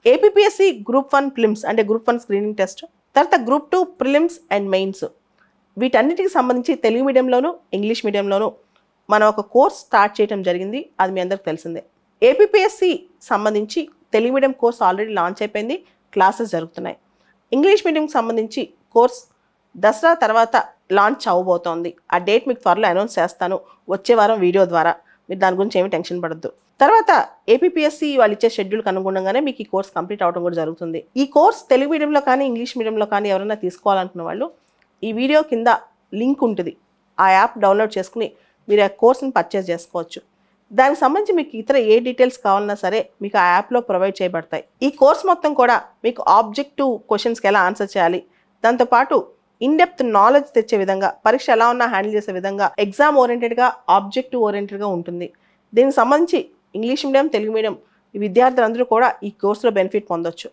APPSC group 1 prelims అంటే group 1 screening test, తర్వాత group 2 prelims and mains, వీటన్నిటికి సంబంధించి తెలుగు మీడియంలోను ఇంగ్లీష్ మీడియంలోను మనం ఒక కోర్స్ స్టార్ట్ చేయడం జరిగింది. అది మీ అందరికి తెలిసిందే. ఏపీపీఎస్సీ సంబంధించి Telugu medium course already launch అయిపోయింది, క్లాసెస్ జరుగుతున్నాయి. ఇంగ్లీష్ మీడియంకి సంబంధించి కోర్స్ దసరా తర్వాత లాంచ్ అవ్వబోతోంది. ఆ డేట్ మీకు త్వరలో అనౌన్స్ చేస్తాను వచ్చే వారం వీడియో ద్వారా. మీరు దాని గురించి ఏమీ టెన్షన్ పడద్దు. తర్వాత ఏపీపీఎస్సీ వాళ్ళు ఇచ్చే షెడ్యూల్కి అనుగుణంగానే మీకు ఈ కోర్స్ కంప్లీట్ అవడం కూడా జరుగుతుంది. ఈ కోర్స్ తెలుగు మీడియంలో కానీ ఇంగ్లీష్ మీడియంలో కానీ ఎవరైనా తీసుకోవాలనుకున్న వాళ్ళు ఈ వీడియో కింద లింక్ ఉంటుంది. ఆ యాప్ డౌన్లోడ్ చేసుకుని మీరు ఆ కోర్స్ని పర్చేస్ చేసుకోవచ్చు. దానికి సంబంధించి మీకు ఇతర ఏ డీటెయిల్స్ కావాలన్నా సరే మీకు ఆ యాప్లో ప్రొవైడ్ చేయబడతాయి. ఈ కోర్స్ మొత్తం కూడా మీకు ఆబ్జెక్టివ్ క్వశ్చన్స్కి ఎలా ఆన్సర్ చేయాలి, దాంతోపాటు ఇన్డెప్త్ నాలెడ్జ్ తెచ్చే విధంగా, పరీక్ష ఎలా ఉన్నా హ్యాండిల్ చేసే విధంగా ఎగ్జామ్ ఓరియంటెడ్గా ఆబ్జెక్టివ్ ఓరియంటెడ్గా ఉంటుంది. దీనికి సంబంధించి ఇంగ్లీష్ మీడియం తెలుగు మీడియం ఈ విద్యార్థులందరూ కూడా ఈ కోర్సులో బెనిఫిట్ పొందొచ్చు.